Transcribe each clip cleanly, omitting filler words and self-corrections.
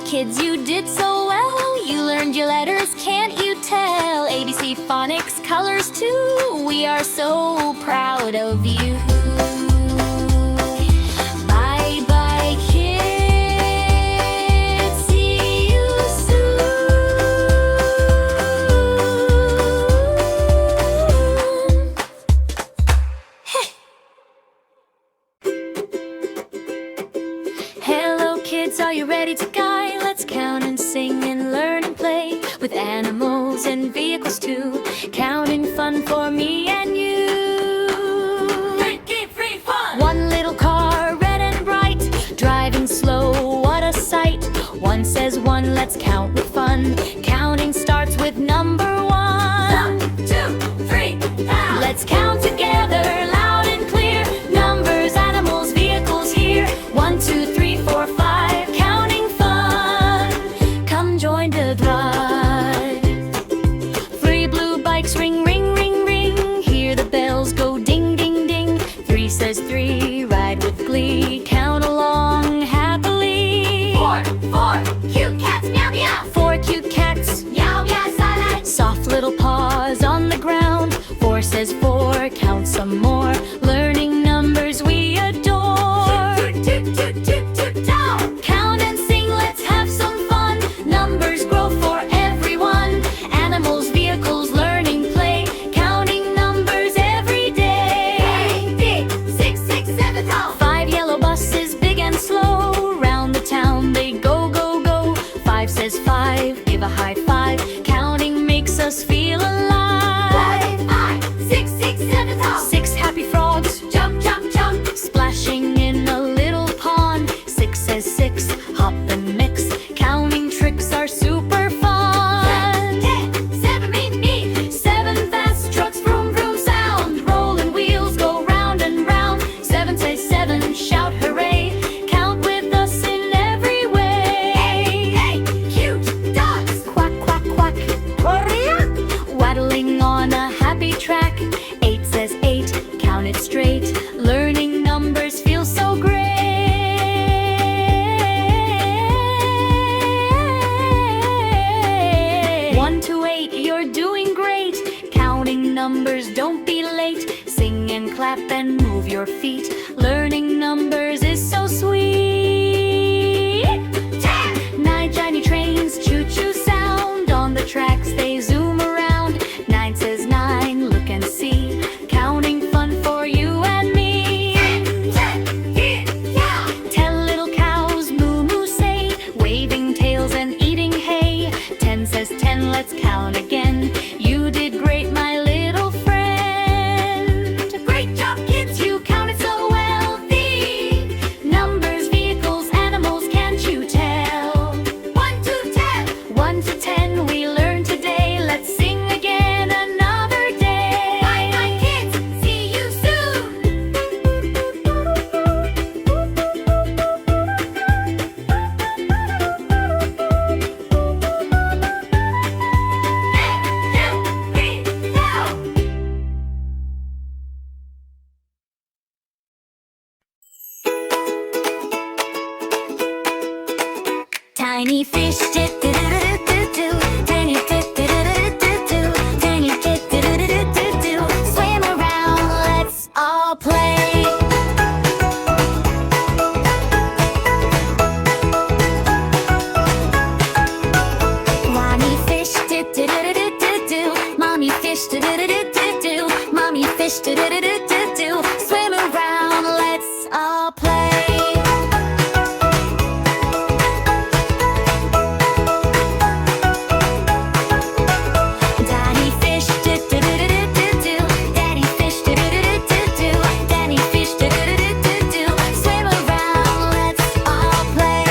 Kids, you did so well. You learned your letters, can't you tell? ABC phonics colors too. We are so proud of you. Bye bye, kids. See you soon. Hello, kids, are you ready to guide? Let's count and sing and learn and play with animals and vehicles too. Counting fun for me and you. Free fun! One little car, red and bright, driving slow, what a sight. One says one, let's count with fun. Counting starts with number 1. 1, 2, 3, now! Let's count together, loud and clear. Numbers, animals, vehicles here. 1, 2, 3, 4, 5. Counting fun. Come join the ride. 3 blue bikes ring, ring, ring, ring. Hear the bells go ding, ding, ding. 3 says 3, ride with glee. Count along happily. 4, cute cats, meow, meow. 4 cute cats, meow, meow, silent. Soft little paws on the ground. 4 says 4, count some more. Learning numbers we adore. Toot, toot, toot, toot, toot, down. Count and sing, let's have some fun. Numbers grow for everyone. Animals, vehicles, learning, play. Counting numbers every day. Big, 6, 6, 7, 5 yellow buses, big and slow. Round the town they go, go, go. 5 says 5, give a high five. Counting makes us feel alive. 5, 6, 6, 7, 6 happy frogs, jump, jump, jump. Splashing in a little pond. 6 says 6, hop and mix. Counting tricks are super fun. 10, 7, me. 7 fast trucks, vroom, vroom sound. Rolling wheels go round and round. 7 says 7, shout hooray. Count with us in every way. Hey, cute dogs, quack, quack, quack. Waddling on a happy track. 8 says 8, count it straight. Learning numbers feels so great. 1 to 8, you're doing great. Counting numbers, don't be late. Sing and clap and move your feet. Learning numbers is so sweet. 10, 9 shiny trains, choo-choo sound. On the tracks they zoom around. 9 says 9, look and see. Counting fun for you and me. 10 little cows, moo moo say, waving tails and eating hay. 10 says 10, let's count again. You did great, my little friend. Great job, kids, you counted so well. The numbers, vehicles, animals, can't you tell? 1 to 10, 1 to 10, we learned today. Let's sing again another day. Bye bye, kids, see you soon. Tiny fish, do-do-do-do-do-do. Tiny fish, do-do-do-do-do-do. Tiny fish, do-do-do-do-do-do. Swim around, let's all play. Mommy fish, do-do-do-do-do-do. Mommy fish, do-do-do-do-do-do. Mommy fish, do-do-do-do-do-do. Swim around, let's all play. Daddy fish, do-do-do-do-do-do. Daddy fish, do-do-do-do-do-do. Daddy fish, do-do-do-do-do-do. Swim around, let's all play.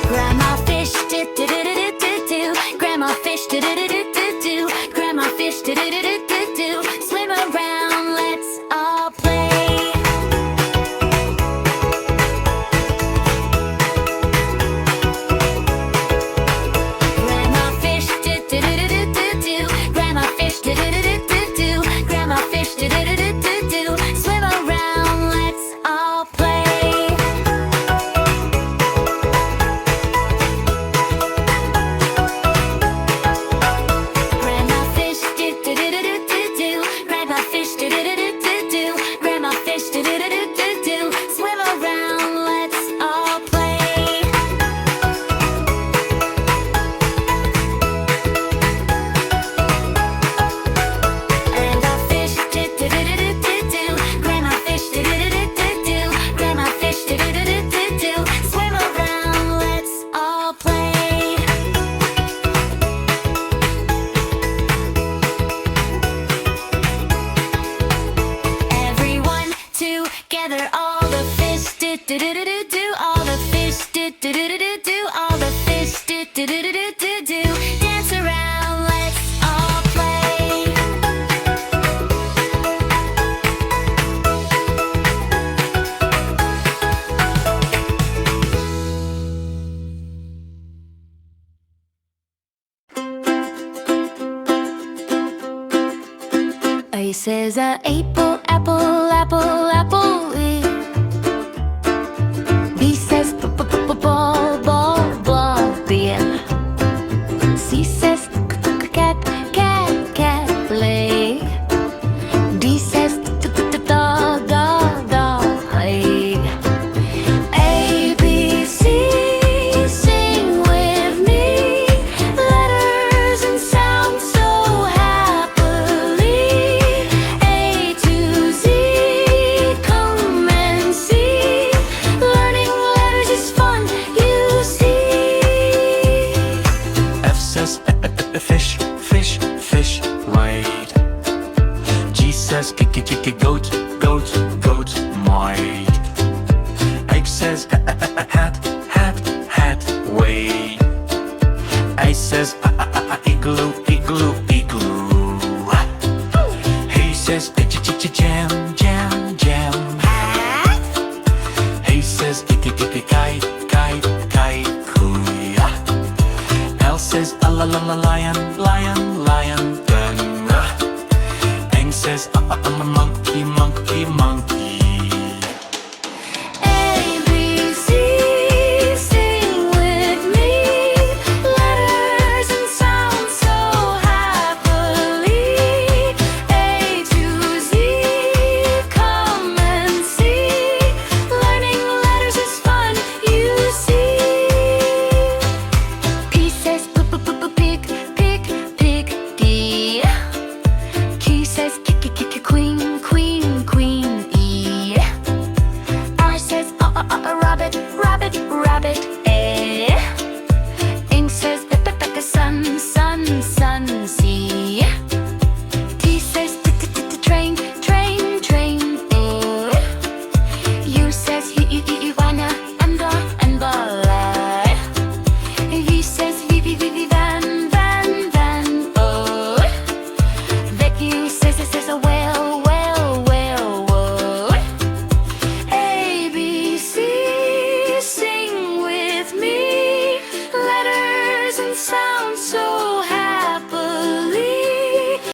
Grandma fish, do-do-do-do-do-do. Grandma fish, do-do-do-do-do-do. Grandma fish, do-do-do-do-do-do. Swim around, let's all play. Grandma fish, do-do-do-do-do-do. Grandma fish, do-do-do-do-do-do. Grandma fish, do-do-do-do-do-do. A says apple, apple, apple, apple. B says ball, ball, ball. C says cat, cat, cat, play. D says dog, dog, dog, play. A, B, C, sing with me. Letters and sounds so happily. A to Z, come and see. Learning letters is fun, you see. F says fish, fish, fish, right. G says goat, goat, goat, might. H says hat, hat, hat, wait. I says igloo, igloo, igloo. He says jam, jam, jam. He says kite, kite, kite, coo. L says lion, lion, lion, gun. N says monkey, monkey,